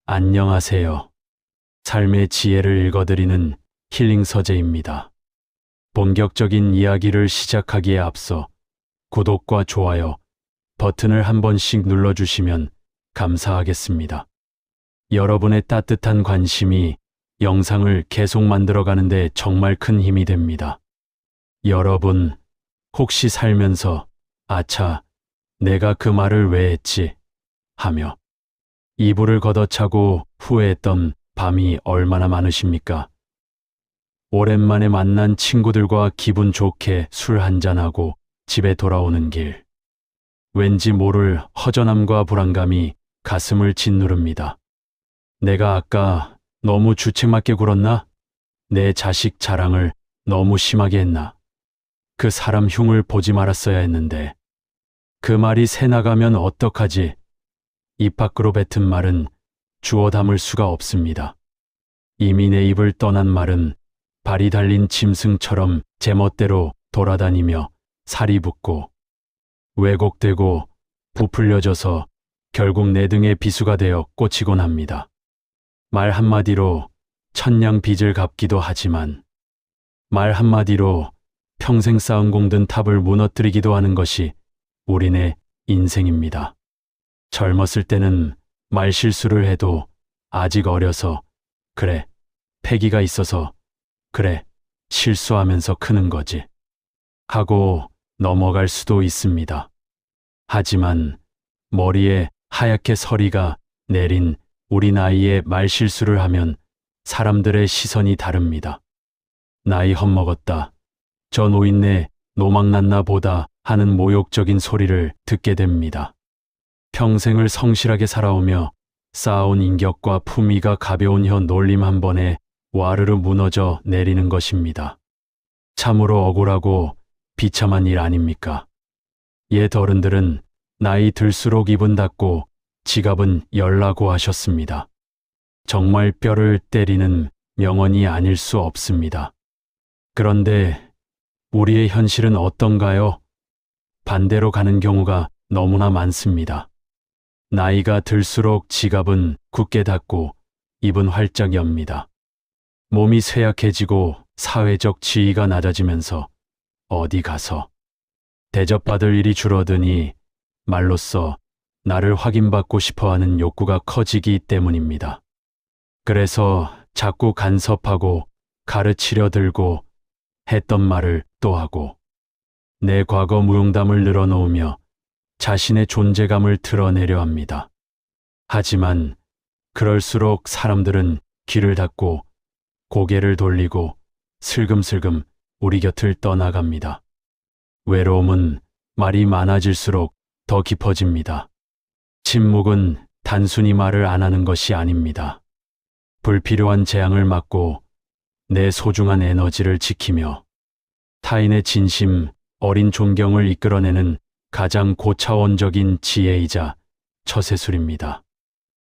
안녕하세요. 삶의 지혜를 읽어드리는 힐링 서재입니다. 본격적인 이야기를 시작하기에 앞서 구독과 좋아요 버튼을 한 번씩 눌러주시면 감사하겠습니다. 여러분의 따뜻한 관심이 영상을 계속 만들어가는데 정말 큰 힘이 됩니다. 여러분, 혹시 살면서 아차, 내가 그 말을 왜 했지? 하며 이불을 걷어차고 후회했던 밤이 얼마나 많으십니까? 오랜만에 만난 친구들과 기분 좋게 술 한잔하고 집에 돌아오는 길. 왠지 모를 허전함과 불안감이 가슴을 짓누릅니다. 내가 아까 너무 주책맞게 굴었나? 내 자식 자랑을 너무 심하게 했나? 그 사람 흉을 보지 말았어야 했는데. 그 말이 새나가면 어떡하지? 입 밖으로 뱉은 말은 주워 담을 수가 없습니다. 이미 내 입을 떠난 말은 발이 달린 짐승처럼 제멋대로 돌아다니며 살이 붙고 왜곡되고 부풀려져서 결국 내 등에 비수가 되어 꽂히곤 합니다. 말 한마디로 천냥 빚을 갚기도 하지만 말 한마디로 평생 쌓은 공든 탑을 무너뜨리기도 하는 것이 우리네 인생입니다. 젊었을 때는 말실수를 해도 아직 어려서 그래, 패기가 있어서 그래, 실수하면서 크는 거지 하고 넘어갈 수도 있습니다. 하지만 머리에 하얗게 서리가 내린 우리 나이에 말실수를 하면 사람들의 시선이 다릅니다. 나이 헛먹었다, 저 노인네 노망났나 보다 하는 모욕적인 소리를 듣게 됩니다. 평생을 성실하게 살아오며 쌓아온 인격과 품위가 가벼운 혀 놀림 한 번에 와르르 무너져 내리는 것입니다. 참으로 억울하고 비참한 일 아닙니까? 옛 어른들은 나이 들수록 입은 닫고 지갑은 열라고 하셨습니다. 정말 뼈를 때리는 명언이 아닐 수 없습니다. 그런데 우리의 현실은 어떤가요? 반대로 가는 경우가 너무나 많습니다. 나이가 들수록 지갑은 굳게 닫고 입은 활짝 엽니다. 몸이 쇠약해지고 사회적 지위가 낮아지면서 어디 가서 대접받을 일이 줄어드니 말로써 나를 확인받고 싶어하는 욕구가 커지기 때문입니다. 그래서 자꾸 간섭하고 가르치려 들고 했던 말을 또 하고 내 과거 무용담을 늘어놓으며 자신의 존재감을 드러내려 합니다. 하지만 그럴수록 사람들은 귀를 닫고 고개를 돌리고 슬금슬금 우리 곁을 떠나갑니다. 외로움은 말이 많아질수록 더 깊어집니다. 침묵은 단순히 말을 안 하는 것이 아닙니다. 불필요한 재앙을 막고 내 소중한 에너지를 지키며 타인의 진심, 어린 존경을 이끌어내는 가장 고차원적인 지혜이자 처세술입니다.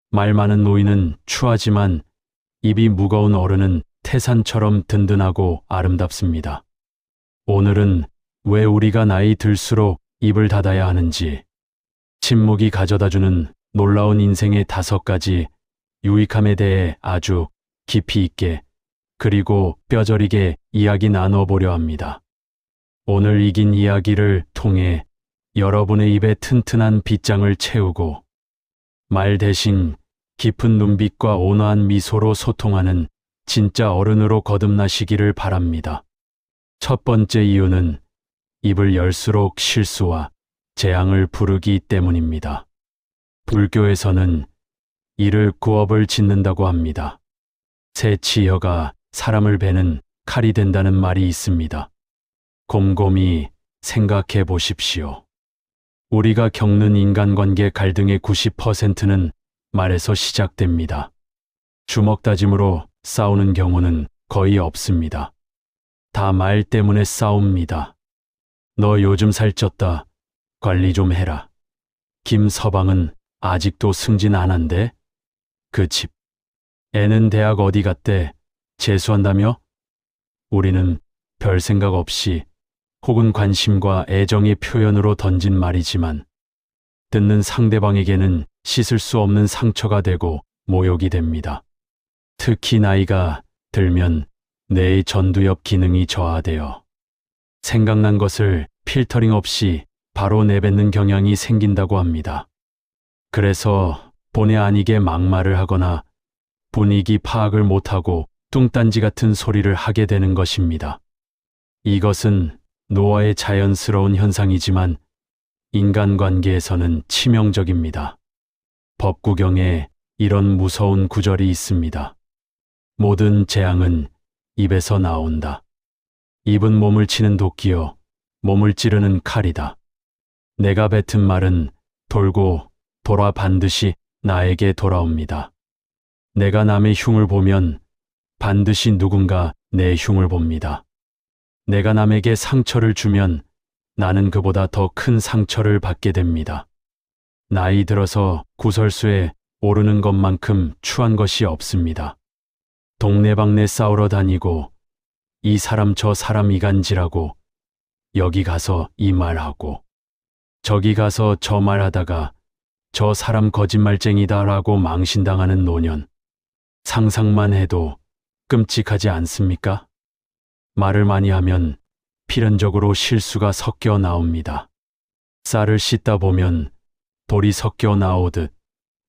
말 많은 노인은 추하지만 입이 무거운 어른은 태산처럼 든든하고 아름답습니다. 오늘은 왜 우리가 나이 들수록 입을 닫아야 하는지, 침묵이 가져다주는 놀라운 인생의 5가지 유익함에 대해 아주 깊이 있게 그리고 뼈저리게 이야기 나눠보려 합니다. 오늘 이 긴 이야기를 통해 여러분의 입에 튼튼한 빗장을 채우고 말 대신 깊은 눈빛과 온화한 미소로 소통하는 진짜 어른으로 거듭나시기를 바랍니다. 첫 번째 이유는 입을 열수록 실수와 재앙을 부르기 때문입니다. 불교에서는 이를 구업을 짓는다고 합니다. 새 치여가 사람을 베는 칼이 된다는 말이 있습니다. 곰곰이 생각해 보십시오. 우리가 겪는 인간관계 갈등의 90%는 말에서 시작됩니다. 주먹 다짐으로 싸우는 경우는 거의 없습니다. 다 말 때문에 싸웁니다. 너 요즘 살쪘다. 관리 좀 해라. 김서방은 아직도 승진 안 한대? 그 집. 애는 대학 어디 갔대? 재수한다며? 우리는 별 생각 없이 혹은 관심과 애정의 표현으로 던진 말이지만 듣는 상대방에게는 씻을 수 없는 상처가 되고 모욕이 됩니다. 특히 나이가 들면 뇌의 전두엽 기능이 저하되어 생각난 것을 필터링 없이 바로 내뱉는 경향이 생긴다고 합니다. 그래서 본의 아니게 막말을 하거나 분위기 파악을 못하고 뚱딴지 같은 소리를 하게 되는 것입니다. 이것은 노화의 자연스러운 현상이지만 인간관계에서는 치명적입니다. 법구경에 이런 무서운 구절이 있습니다. 모든 재앙은 입에서 나온다. 입은 몸을 치는 도끼요, 몸을 찌르는 칼이다. 내가 뱉은 말은 돌고 돌아 반드시 나에게 돌아옵니다. 내가 남의 흉을 보면 반드시 누군가 내 흉을 봅니다. 내가 남에게 상처를 주면 나는 그보다 더 큰 상처를 받게 됩니다. 나이 들어서 구설수에 오르는 것만큼 추한 것이 없습니다. 동네방네 싸우러 다니고 이 사람 저 사람 이간질하고 여기 가서 이 말하고 저기 가서 저 말하다가 저 사람 거짓말쟁이다라고 망신당하는 노년. 상상만 해도 끔찍하지 않습니까? 말을 많이 하면 필연적으로 실수가 섞여 나옵니다. 쌀을 씻다 보면 돌이 섞여 나오듯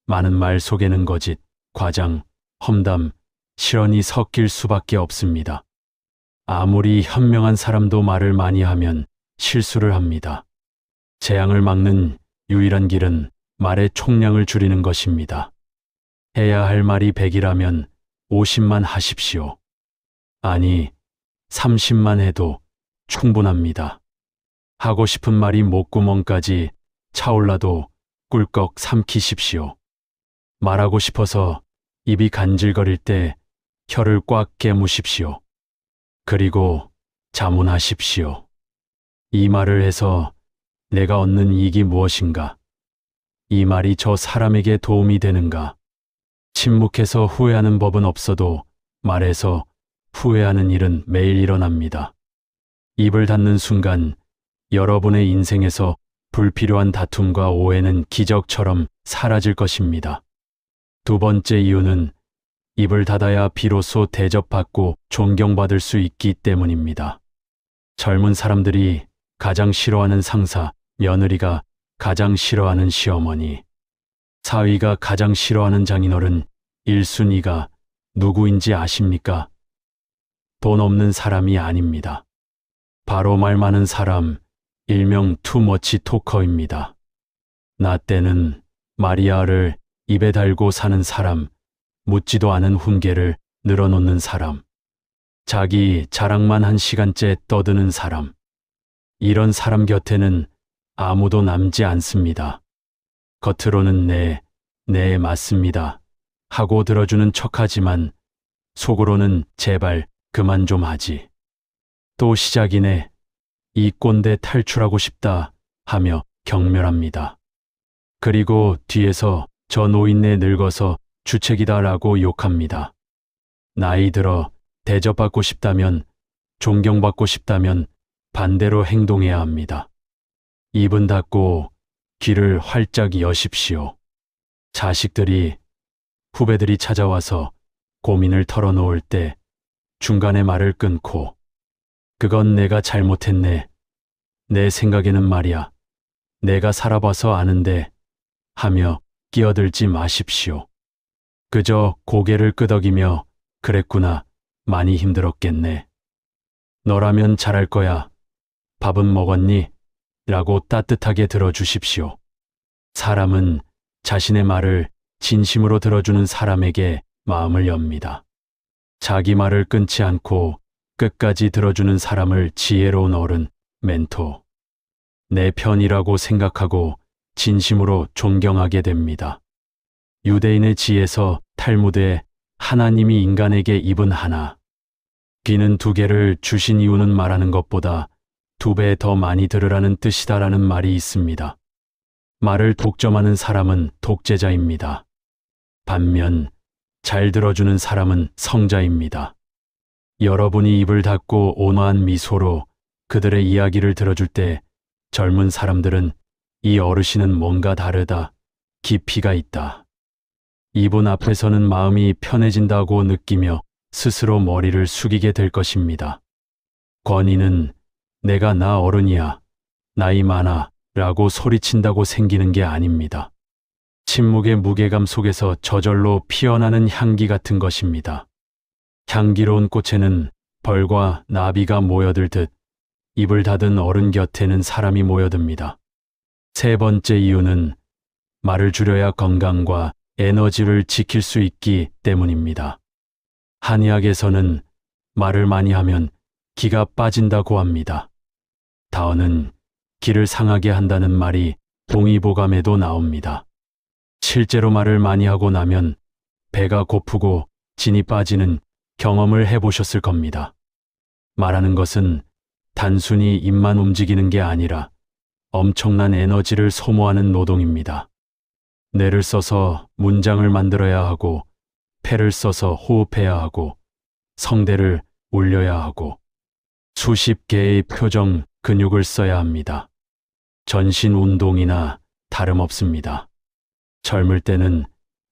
많은 말 속에는 거짓, 과장, 험담, 실언이 섞일 수밖에 없습니다. 아무리 현명한 사람도 말을 많이 하면 실수를 합니다. 재앙을 막는 유일한 길은 말의 총량을 줄이는 것입니다. 해야 할 말이 100이라면 50만 하십시오. 아니, 30만 해도 충분합니다. 하고 싶은 말이 목구멍까지 차올라도 꿀꺽 삼키십시오. 말하고 싶어서 입이 간질거릴 때 혀를 꽉 깨무십시오. 그리고 자문하십시오. 이 말을 해서 내가 얻는 이익이 무엇인가? 이 말이 저 사람에게 도움이 되는가? 침묵해서 후회하는 법은 없어도 말해서 후회하는 일은 매일 일어납니다. 입을 닫는 순간 여러분의 인생에서 불필요한 다툼과 오해는 기적처럼 사라질 것입니다. 두 번째 이유는 입을 닫아야 비로소 대접받고 존경받을 수 있기 때문입니다. 젊은 사람들이 가장 싫어하는 상사, 며느리가 가장 싫어하는 시어머니, 사위가 가장 싫어하는 장인어른, 1순위가 누구인지 아십니까? 돈 없는 사람이 아닙니다. 바로 말 많은 사람, 일명 투머치 토커입니다. 나 때는 마리아를 입에 달고 사는 사람, 묻지도 않은 훈계를 늘어놓는 사람, 자기 자랑만 1시간째 떠드는 사람, 이런 사람 곁에는 아무도 남지 않습니다. 겉으로는 네, 맞습니다 하고 들어주는 척하지만 속으로는 제발 그만 좀 하지. 또 시작이네. 이 꼰대 탈출하고 싶다 하며 경멸합니다. 그리고 뒤에서 저 노인네 늙어서 주책이다라고 욕합니다. 나이 들어 대접받고 싶다면, 존경받고 싶다면 반대로 행동해야 합니다. 입은 닫고 귀를 활짝 여십시오. 자식들이, 후배들이 찾아와서 고민을 털어놓을 때 중간에 말을 끊고 그건 내가 잘못했네. 내 생각에는 말이야. 내가 살아봐서 아는데 하며 끼어들지 마십시오. 그저 고개를 끄덕이며 그랬구나. 많이 힘들었겠네. 너라면 잘할 거야. 밥은 먹었니? 라고 따뜻하게 들어주십시오. 사람은 자신의 말을 진심으로 들어주는 사람에게 마음을 엽니다. 자기 말을 끊지 않고 끝까지 들어주는 사람을 지혜로운 어른, 멘토, 내 편이라고 생각하고 진심으로 존경하게 됩니다. 유대인의 지에서 탈무드에 하나님이 인간에게 입은 하나, 귀는 2개를 주신 이유는 말하는 것보다 2배 더 많이 들으라는 뜻이다라는 말이 있습니다. 말을 독점하는 사람은 독재자입니다. 반면 잘 들어주는 사람은 성자입니다. 여러분이 입을 닫고 온화한 미소로 그들의 이야기를 들어줄 때 젊은 사람들은 이 어르신은 뭔가 다르다, 깊이가 있다, 이분 앞에서는 마음이 편해진다고 느끼며 스스로 머리를 숙이게 될 것입니다. 권위는 내가 나 어른이야, 나이 많아 라고 소리친다고 생기는 게 아닙니다. 침묵의 무게감 속에서 저절로 피어나는 향기 같은 것입니다. 향기로운 꽃에는 벌과 나비가 모여들듯 입을 닫은 어른 곁에는 사람이 모여듭니다. 세 번째 이유는 말을 줄여야 건강과 에너지를 지킬 수 있기 때문입니다. 한의학에서는 말을 많이 하면 기가 빠진다고 합니다. 다어는 기를 상하게 한다는 말이 동의보감에도 나옵니다. 실제로 말을 많이 하고 나면 배가 고프고 진이 빠지는 경험을 해보셨을 겁니다. 말하는 것은 단순히 입만 움직이는 게 아니라 엄청난 에너지를 소모하는 노동입니다. 뇌를 써서 문장을 만들어야 하고, 폐를 써서 호흡해야 하고, 성대를 울려야 하고, 수십 개의 표정, 근육을 써야 합니다. 전신 운동이나 다름없습니다. 젊을 때는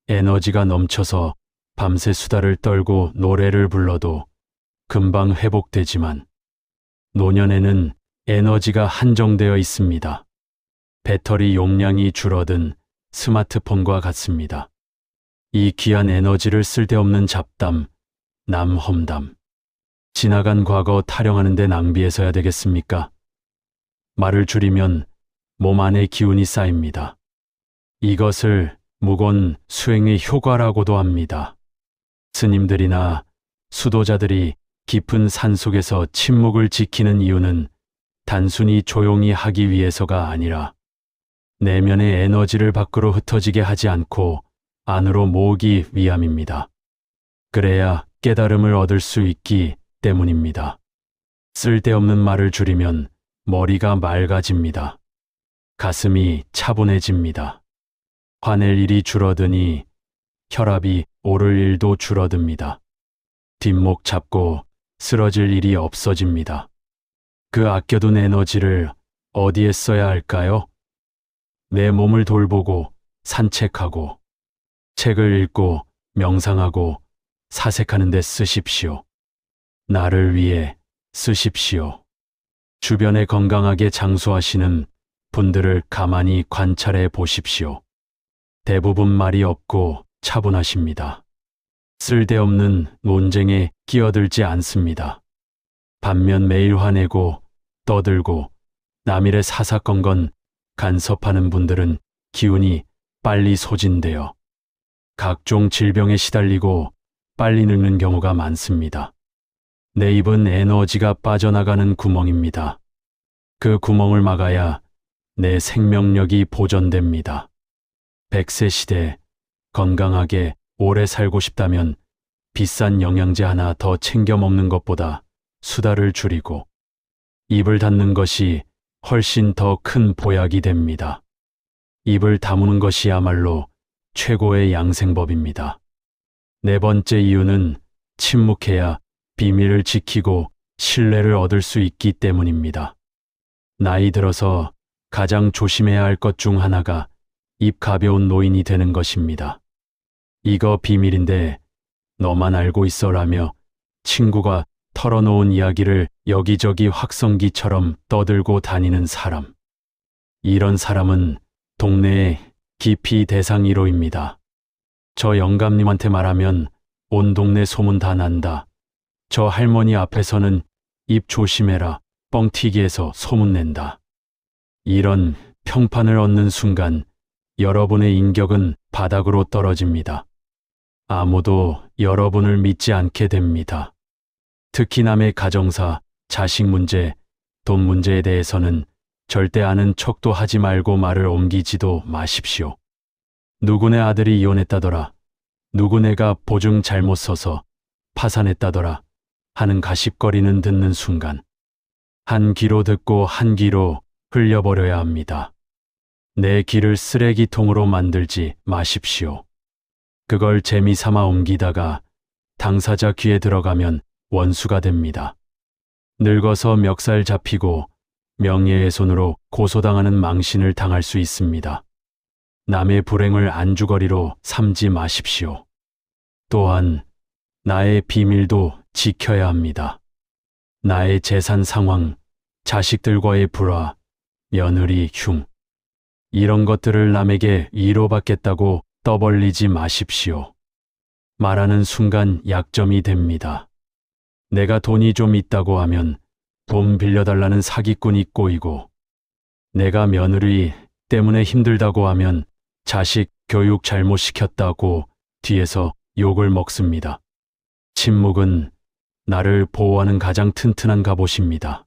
에너지가 넘쳐서 밤새 수다를 떨고 노래를 불러도 금방 회복되지만 노년에는 에너지가 한정되어 있습니다. 배터리 용량이 줄어든 스마트폰과 같습니다. 이 귀한 에너지를 쓸데없는 잡담, 남 험담, 지나간 과거 타령하는 데 낭비해서야 되겠습니까? 말을 줄이면 몸 안에 기운이 쌓입니다. 이것을 무건 수행의 효과라고도 합니다. 스님들이나 수도자들이 깊은 산속에서 침묵을 지키는 이유는 단순히 조용히 하기 위해서가 아니라 내면의 에너지를 밖으로 흩어지게 하지 않고 안으로 모으기 위함입니다. 그래야 깨달음을 얻을 수 있기 때문입니다. 쓸데없는 말을 줄이면 머리가 맑아집니다. 가슴이 차분해집니다. 화낼 일이 줄어드니 혈압이 오를 일도 줄어듭니다. 뒷목 잡고 쓰러질 일이 없어집니다. 그 아껴둔 에너지를 어디에 써야 할까요? 내 몸을 돌보고 산책하고 책을 읽고 명상하고 사색하는 데 쓰십시오. 나를 위해 쓰십시오. 주변에 건강하게 장수하시는 분들을 가만히 관찰해 보십시오. 대부분 말이 없고 차분하십니다. 쓸데없는 논쟁에 끼어들지 않습니다. 반면 매일 화내고 떠들고 남일의 사사건건 간섭하는 분들은 기운이 빨리 소진되어 각종 질병에 시달리고 빨리 늙는 경우가 많습니다. 내 입은 에너지가 빠져나가는 구멍입니다. 그 구멍을 막아야 내 생명력이 보존됩니다. 100세 시대 건강하게 오래 살고 싶다면 비싼 영양제 하나 더 챙겨 먹는 것보다 수다를 줄이고 입을 닫는 것이 훨씬 더 큰 보약이 됩니다. 입을 다무는 것이야말로 최고의 양생법입니다. 네 번째 이유는 침묵해야 비밀을 지키고 신뢰를 얻을 수 있기 때문입니다. 나이 들어서 가장 조심해야 할 것 중 하나가 입 가벼운 노인이 되는 것입니다. 이거 비밀인데 너만 알고 있어라며 친구가 털어놓은 이야기를 여기저기 확성기처럼 떠들고 다니는 사람. 이런 사람은 동네의 기피 대상 1호입니다. 저 영감님한테 말하면 온 동네 소문 다 난다. 저 할머니 앞에서는 입 조심해라. 뻥튀기해서 소문낸다. 이런 평판을 얻는 순간 여러분의 인격은 바닥으로 떨어집니다. 아무도 여러분을 믿지 않게 됩니다. 특히 남의 가정사, 자식 문제, 돈 문제에 대해서는 절대 아는 척도 하지 말고 말을 옮기지도 마십시오. 누구네 아들이 이혼했다더라. 누구네가 보증 잘못 서서 파산했다더라 하는 가십거리는 듣는 순간 한 귀로 듣고 한 귀로 흘려버려야 합니다. 내 귀를 쓰레기통으로 만들지 마십시오. 그걸 재미삼아 옮기다가 당사자 귀에 들어가면 원수가 됩니다. 늙어서 멱살 잡히고 명예훼손으로 고소당하는 망신을 당할 수 있습니다. 남의 불행을 안주거리로 삼지 마십시오. 또한 나의 비밀도 지켜야 합니다. 나의 재산 상황, 자식들과의 불화, 며느리 흉, 이런 것들을 남에게 위로받겠다고 떠벌리지 마십시오. 말하는 순간 약점이 됩니다. 내가 돈이 좀 있다고 하면 돈 빌려달라는 사기꾼이 꼬이고, 내가 며느리 때문에 힘들다고 하면 자식 교육 잘못 시켰다고 뒤에서 욕을 먹습니다. 침묵은 나를 보호하는 가장 튼튼한 갑옷입니다.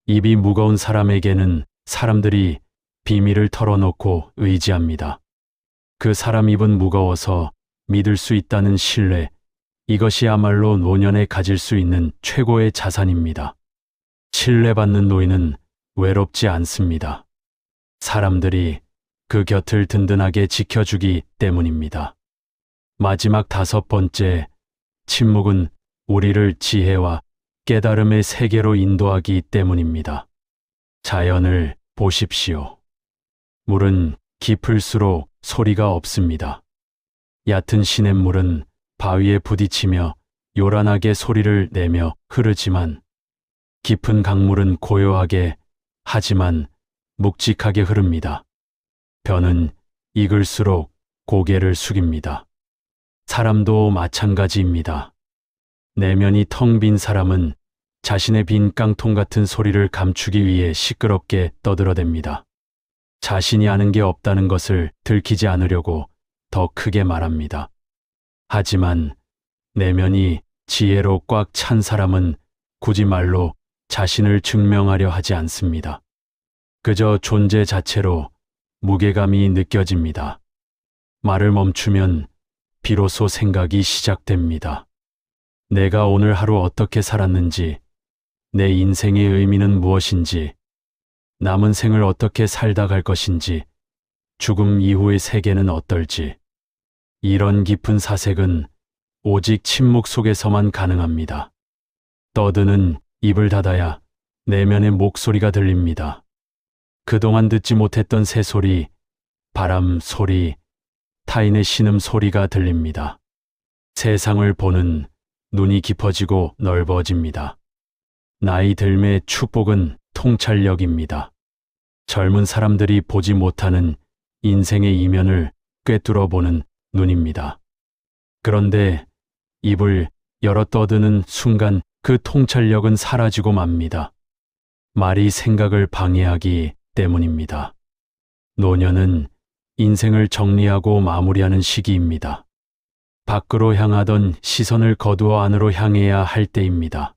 입이 무거운 사람에게는 사람들이 비밀을 털어놓고 의지합니다. 그 사람 입은 무거워서 믿을 수 있다는 신뢰, 이것이야말로 노년에 가질 수 있는 최고의 자산입니다. 신뢰받는 노인은 외롭지 않습니다. 사람들이 그 곁을 든든하게 지켜주기 때문입니다. 마지막 5번째, 침묵은 우리를 지혜와 깨달음의 세계로 인도하기 때문입니다. 자연을 보십시오. 물은 깊을수록 소리가 없습니다. 얕은 시냇물은 바위에 부딪히며 요란하게 소리를 내며 흐르지만, 깊은 강물은 고요하게 하지만 묵직하게 흐릅니다. 벼는 익을수록 고개를 숙입니다. 사람도 마찬가지입니다. 내면이 텅 빈 사람은 자신의 빈 깡통 같은 소리를 감추기 위해 시끄럽게 떠들어댑니다. 자신이 아는 게 없다는 것을 들키지 않으려고 더 크게 말합니다. 하지만 내면이 지혜로 꽉 찬 사람은 굳이 말로 자신을 증명하려 하지 않습니다. 그저 존재 자체로 무게감이 느껴집니다. 말을 멈추면 비로소 생각이 시작됩니다. 내가 오늘 하루 어떻게 살았는지, 내 인생의 의미는 무엇인지, 남은 생을 어떻게 살다 갈 것인지, 죽음 이후의 세계는 어떨지, 이런 깊은 사색은 오직 침묵 속에서만 가능합니다. 떠드는 입을 닫아야 내면의 목소리가 들립니다. 그동안 듣지 못했던 새소리, 바람 소리, 타인의 신음 소리가 들립니다. 세상을 보는 눈이 깊어지고 넓어집니다. 나이 들매의 축복은 통찰력입니다. 젊은 사람들이 보지 못하는 인생의 이면을 꿰뚫어 보는 눈입니다. 그런데 입을 열어 떠드는 순간 그 통찰력은 사라지고 맙니다. 말이 생각을 방해하기 때문입니다. 노년은 인생을 정리하고 마무리하는 시기입니다. 밖으로 향하던 시선을 거두어 안으로 향해야 할 때입니다.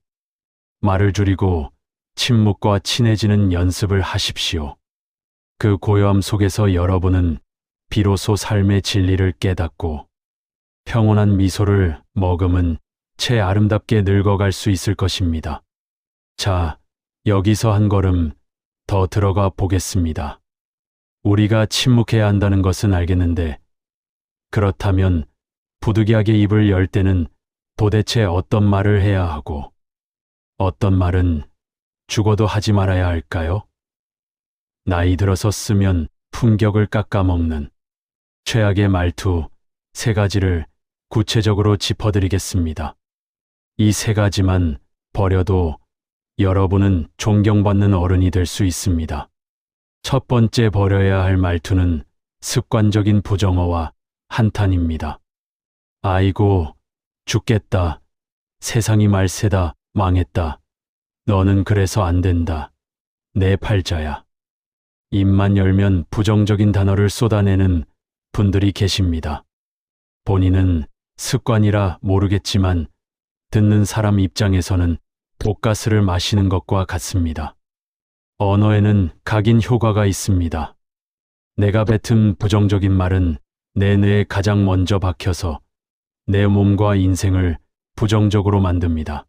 말을 줄이고 침묵과 친해지는 연습을 하십시오. 그 고요함 속에서 여러분은 비로소 삶의 진리를 깨닫고 평온한 미소를 머금은 채 아름답게 늙어갈 수 있을 것입니다. 자, 여기서 한 걸음 더 들어가 보겠습니다. 우리가 침묵해야 한다는 것은 알겠는데, 그렇다면 부득이하게 입을 열 때는 도대체 어떤 말을 해야 하고, 어떤 말은 죽어도 하지 말아야 할까요? 나이 들어서 쓰면 품격을 깎아먹는 최악의 말투 3가지를 구체적으로 짚어드리겠습니다. 이 3가지만 버려도 여러분은 존경받는 어른이 될 수 있습니다. 첫 번째 버려야 할 말투는 습관적인 부정어와 한탄입니다. 아이고, 죽겠다. 세상이 말세다. 망했다. 너는 그래서 안 된다. 내 팔자야. 입만 열면 부정적인 단어를 쏟아내는 분들이 계십니다. 본인은 습관이라 모르겠지만 듣는 사람 입장에서는 독가스를 마시는 것과 같습니다. 언어에는 각인 효과가 있습니다. 내가 뱉은 부정적인 말은 내 뇌에 가장 먼저 박혀서 내 몸과 인생을 부정적으로 만듭니다.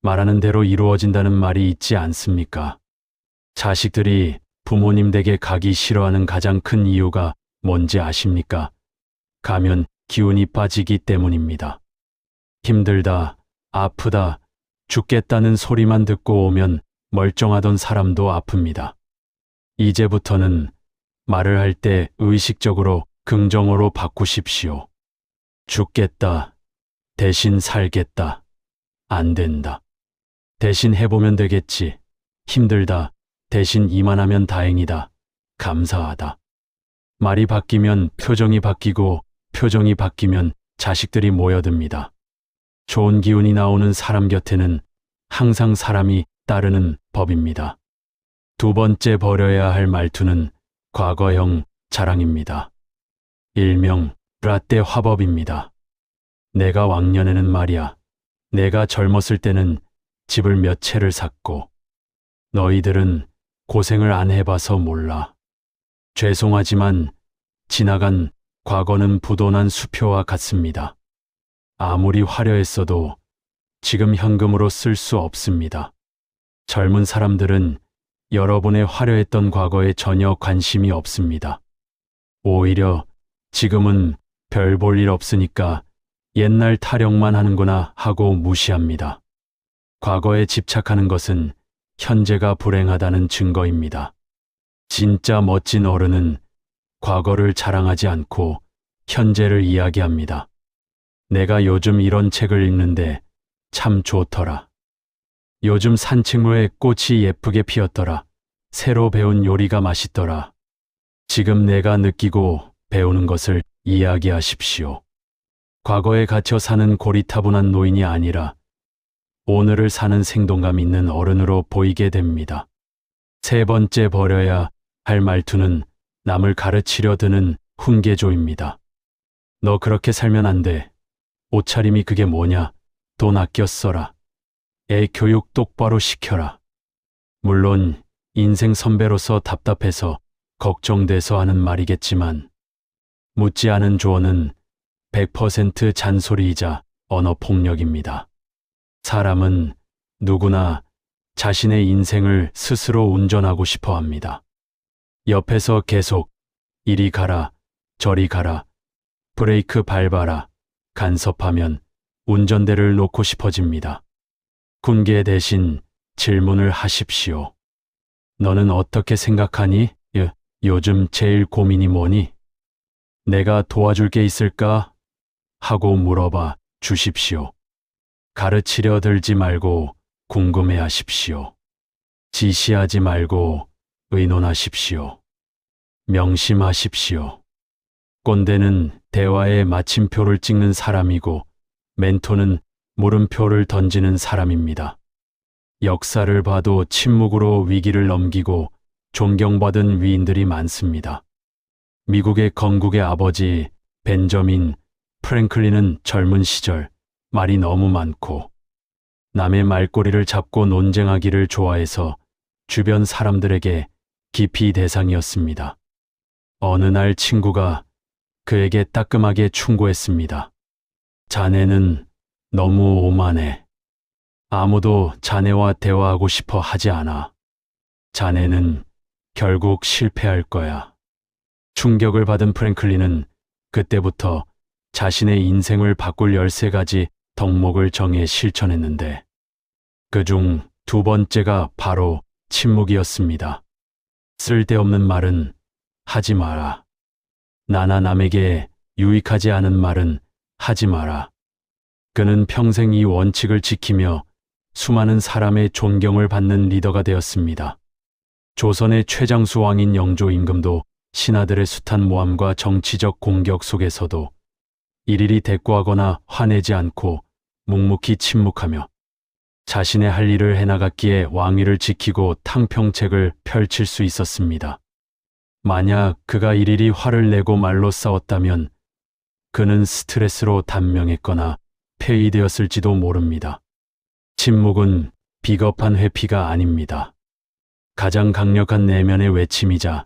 말하는 대로 이루어진다는 말이 있지 않습니까? 자식들이 부모님 댁에 가기 싫어하는 가장 큰 이유가 뭔지 아십니까? 가면 기운이 빠지기 때문입니다. 힘들다, 아프다, 죽겠다는 소리만 듣고 오면 멀쩡하던 사람도 아픕니다. 이제부터는 말을 할 때 의식적으로 긍정어로 바꾸십시오. 죽겠다. 대신 살겠다. 안 된다. 대신 해보면 되겠지. 힘들다. 대신 이만하면 다행이다. 감사하다. 말이 바뀌면 표정이 바뀌고 표정이 바뀌면 자식들이 모여듭니다. 좋은 기운이 나오는 사람 곁에는 항상 사람이 따르는 법입니다. 두 번째 버려야 할 말투는 과거형 자랑입니다. 일명 라떼 화법입니다. 내가 왕년에는 말이야. 내가 젊었을 때는 집을 몇 채를 샀고 너희들은 고생을 안 해봐서 몰라. 죄송하지만 지나간 과거는 부도난 수표와 같습니다. 아무리 화려했어도 지금 현금으로 쓸 수 없습니다. 젊은 사람들은 여러분의 화려했던 과거에 전혀 관심이 없습니다. 오히려 지금은 별 볼 일 없으니까 옛날 타령만 하는구나 하고 무시합니다. 과거에 집착하는 것은 현재가 불행하다는 증거입니다. 진짜 멋진 어른은 과거를 자랑하지 않고 현재를 이야기합니다. 내가 요즘 이런 책을 읽는데 참 좋더라. 요즘 산책로에 꽃이 예쁘게 피었더라. 새로 배운 요리가 맛있더라. 지금 내가 느끼고 배우는 것을 이야기하십시오. 과거에 갇혀 사는 고리타분한 노인이 아니라 오늘을 사는 생동감 있는 어른으로 보이게 됩니다. 세 번째 버려야 할 말투는 남을 가르치려 드는 훈계조입니다. 너 그렇게 살면 안 돼. 옷차림이 그게 뭐냐. 돈 아껴 써라. 애 교육 똑바로 시켜라. 물론 인생 선배로서 답답해서 걱정돼서 하는 말이겠지만 묻지 않은 조언은 100% 잔소리이자 언어폭력입니다. 사람은 누구나 자신의 인생을 스스로 운전하고 싶어 합니다. 옆에서 계속 이리 가라, 저리 가라, 브레이크 밟아라, 간섭하면 운전대를 놓고 싶어집니다. 훈계 대신 질문을 하십시오. 너는 어떻게 생각하니? 요즘 제일 고민이 뭐니? 내가 도와줄 게 있을까? 하고 물어봐 주십시오. 가르치려 들지 말고 궁금해 하십시오. 지시하지 말고 의논하십시오. 명심하십시오. 꼰대는 대화에 마침표를 찍는 사람이고 멘토는 물음표를 던지는 사람입니다. 역사를 봐도 침묵으로 위기를 넘기고 존경받은 위인들이 많습니다. 미국의 건국의 아버지 벤저민 프랭클린은 젊은 시절 말이 너무 많고 남의 말꼬리를 잡고 논쟁하기를 좋아해서 주변 사람들에게 기피 대상이었습니다. 어느 날 친구가 그에게 따끔하게 충고했습니다. 자네는 너무 오만해. 아무도 자네와 대화하고 싶어 하지 않아. 자네는 결국 실패할 거야. 충격을 받은 프랭클린은 그때부터 자신의 인생을 바꿀 13가지 덕목을 정해 실천했는데 그중 두 번째가 바로 침묵이었습니다. 쓸데없는 말은 하지 마라. 나나 남에게 유익하지 않은 말은 하지 마라. 그는 평생 이 원칙을 지키며 수많은 사람의 존경을 받는 리더가 되었습니다. 조선의 최장수 왕인 영조 임금도 신하들의 숱한 모함과 정치적 공격 속에서도 일일이 대꾸하거나 화내지 않고 묵묵히 침묵하며 자신의 할 일을 해나갔기에 왕위를 지키고 탕평책을 펼칠 수 있었습니다. 만약 그가 일일이 화를 내고 말로 싸웠다면 그는 스트레스로 단명했거나 폐위되었을지도 모릅니다. 침묵은 비겁한 회피가 아닙니다. 가장 강력한 내면의 외침이자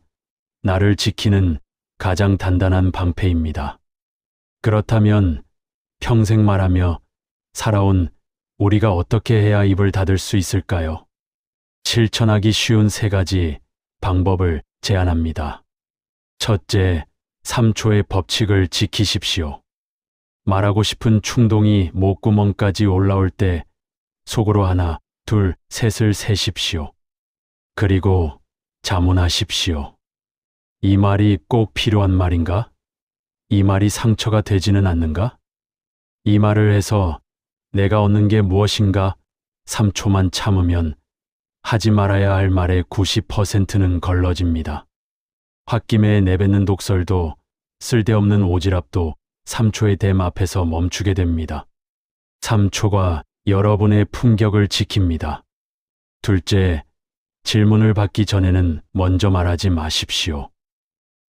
나를 지키는 가장 단단한 방패입니다. 그렇다면 평생 말하며 살아온 우리가 어떻게 해야 입을 닫을 수 있을까요? 실천하기 쉬운 3가지 방법을 제안합니다. 첫째, 3초의 법칙을 지키십시오. 말하고 싶은 충동이 목구멍까지 올라올 때 속으로 하나, 둘, 셋을 세십시오. 그리고 자문하십시오. 이 말이 꼭 필요한 말인가? 이 말이 상처가 되지는 않는가? 이 말을 해서 내가 얻는 게 무엇인가? 3초만 참으면 하지 말아야 할 말의 90%는 걸러집니다. 홧김에 내뱉는 독설도 쓸데없는 오지랖도 3초의 댐 앞에서 멈추게 됩니다. 3초가 여러분의 품격을 지킵니다. 둘째, 질문을 받기 전에는 먼저 말하지 마십시오.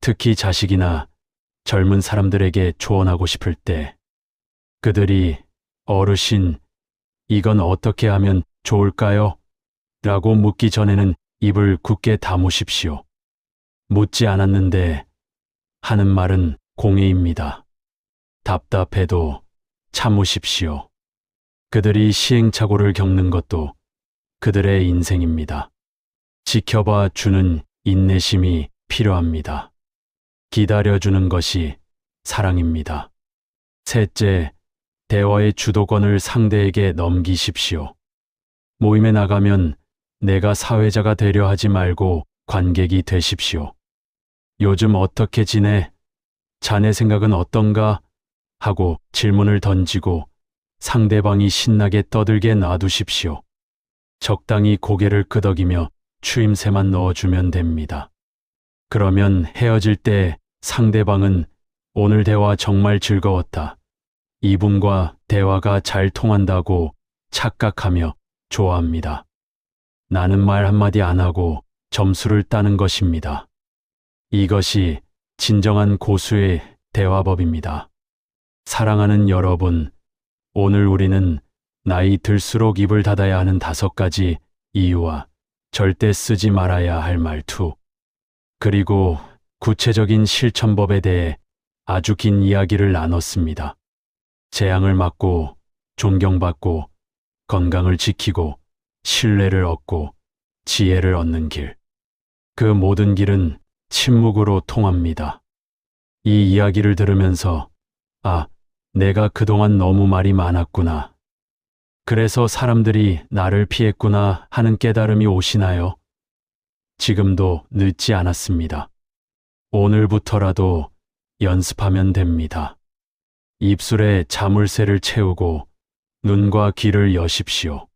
특히 자식이나 젊은 사람들에게 조언하고 싶을 때 그들이 어르신, 이건 어떻게 하면 좋을까요? 라고 묻기 전에는 입을 굳게 다무십시오. 묻지 않았는데 하는 말은 공해입니다. 답답해도 참으십시오. 그들이 시행착오를 겪는 것도 그들의 인생입니다. 지켜봐 주는 인내심이 필요합니다. 기다려주는 것이 사랑입니다. 셋째, 대화의 주도권을 상대에게 넘기십시오. 모임에 나가면 내가 사회자가 되려 하지 말고 관객이 되십시오. 요즘 어떻게 지내? 자네 생각은 어떤가? 하고 질문을 던지고 상대방이 신나게 떠들게 놔두십시오. 적당히 고개를 끄덕이며 추임새만 넣어주면 됩니다. 그러면 헤어질 때 상대방은 오늘 대화 정말 즐거웠다. 이분과 대화가 잘 통한다고 착각하며 좋아합니다. 나는 말 한마디 안 하고 점수를 따는 것입니다. 이것이 진정한 고수의 대화법입니다. 사랑하는 여러분, 오늘 우리는 나이 들수록 입을 닫아야 하는 5가지 이유와 절대 쓰지 말아야 할 말투, 그리고 구체적인 실천법에 대해 아주 긴 이야기를 나눴습니다. 재앙을 막고 존경받고 건강을 지키고 신뢰를 얻고 지혜를 얻는 길. 그 모든 길은 침묵으로 통합니다. 이 이야기를 들으면서 내가 그동안 너무 말이 많았구나. 그래서 사람들이 나를 피했구나 하는 깨달음이 오시나요? 지금도 늦지 않았습니다. 오늘부터라도 연습하면 됩니다. 입술에 자물쇠를 채우고 눈과 귀를 여십시오.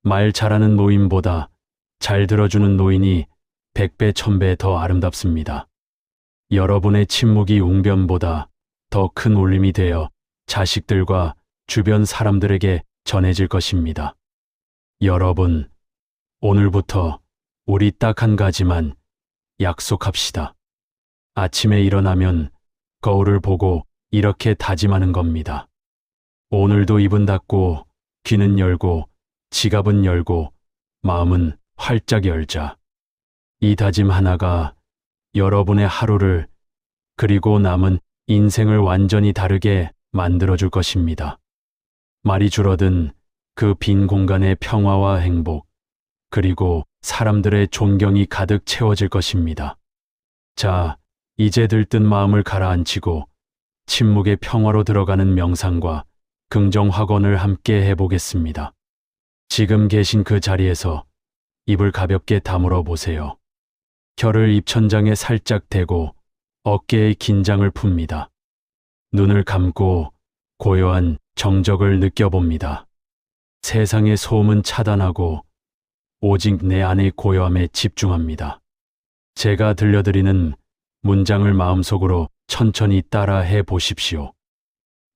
말 잘하는 노인보다 잘 들어주는 노인이 100배, 1000배 더 아름답습니다. 여러분의 침묵이 웅변보다 더 큰 울림이 되어 자식들과 주변 사람들에게 전해질 것입니다. 여러분, 오늘부터 우리 딱 한 가지만 약속합시다. 아침에 일어나면 거울을 보고 이렇게 다짐하는 겁니다. 오늘도 입은 닫고 귀는 열고 지갑은 열고 마음은 활짝 열자. 이 다짐 하나가 여러분의 하루를 그리고 남은 인생을 완전히 다르게 만들어줄 것입니다. 말이 줄어든 그 빈 공간의 평화와 행복, 그리고 사람들의 존경이 가득 채워질 것입니다. 자, 이제 들뜬 마음을 가라앉히고 침묵의 평화로 들어가는 명상과 긍정 확언을 함께 해보겠습니다. 지금 계신 그 자리에서 입을 가볍게 다물어 보세요. 혀를 입천장에 살짝 대고 어깨의 긴장을 풉니다. 눈을 감고 고요한 정적을 느껴봅니다. 세상의 소음은 차단하고 오직 내 안의 고요함에 집중합니다. 제가 들려드리는 문장을 마음속으로 천천히 따라해 보십시오.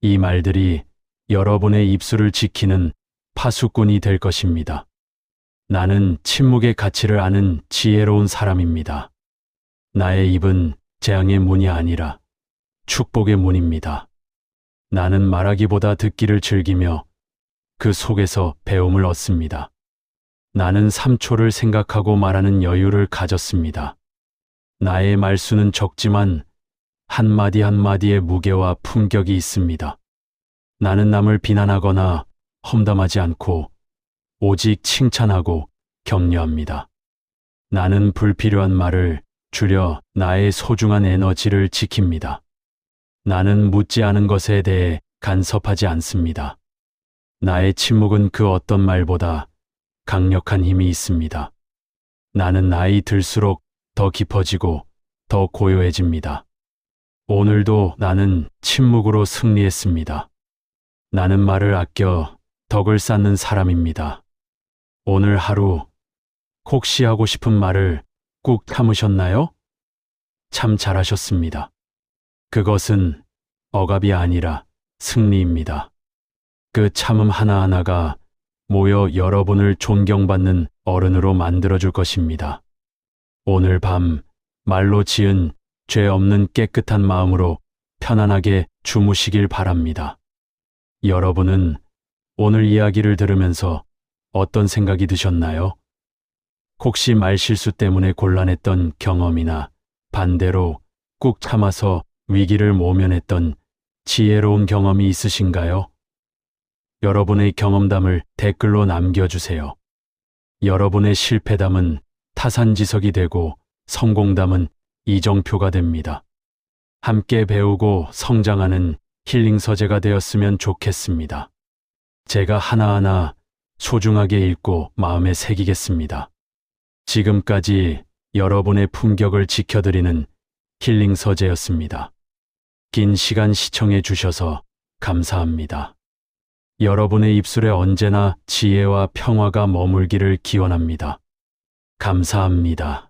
이 말들이 여러분의 입술을 지키는 파수꾼이 될 것입니다. 나는 침묵의 가치를 아는 지혜로운 사람입니다. 나의 입은 재앙의 문이 아니라 축복의 문입니다. 나는 말하기보다 듣기를 즐기며 그 속에서 배움을 얻습니다. 나는 3초를 생각하고 말하는 여유를 가졌습니다. 나의 말수는 적지만 한마디 한마디의 무게와 품격이 있습니다. 나는 남을 비난하거나 험담하지 않고 오직 칭찬하고 격려합니다. 나는 불필요한 말을 줄여 나의 소중한 에너지를 지킵니다. 나는 묻지 않은 것에 대해 간섭하지 않습니다. 나의 침묵은 그 어떤 말보다 강력한 힘이 있습니다. 나는 나이 들수록 더 깊어지고 더 고요해집니다. 오늘도 나는 침묵으로 승리했습니다. 나는 말을 아껴 덕을 쌓는 사람입니다. 오늘 하루 혹시 하고 싶은 말을 꾹 참으셨나요? 참 잘하셨습니다. 그것은 억압이 아니라 승리입니다. 그 참음 하나하나가 모여 여러분을 존경받는 어른으로 만들어줄 것입니다. 오늘 밤 말로 지은 죄 없는 깨끗한 마음으로 편안하게 주무시길 바랍니다. 여러분은 오늘 이야기를 들으면서 어떤 생각이 드셨나요? 혹시 말실수 때문에 곤란했던 경험이나 반대로 꾹 참아서 위기를 모면했던 지혜로운 경험이 있으신가요? 여러분의 경험담을 댓글로 남겨주세요. 여러분의 실패담은 타산지석이 되고 성공담은 이정표가 됩니다. 함께 배우고 성장하는 힐링 서재가 되었으면 좋겠습니다. 제가 하나하나 소중하게 읽고 마음에 새기겠습니다. 지금까지 여러분의 품격을 지켜드리는 힐링 서재였습니다. 긴 시간 시청해 주셔서 감사합니다. 여러분의 입술에 언제나 지혜와 평화가 머물기를 기원합니다. 감사합니다.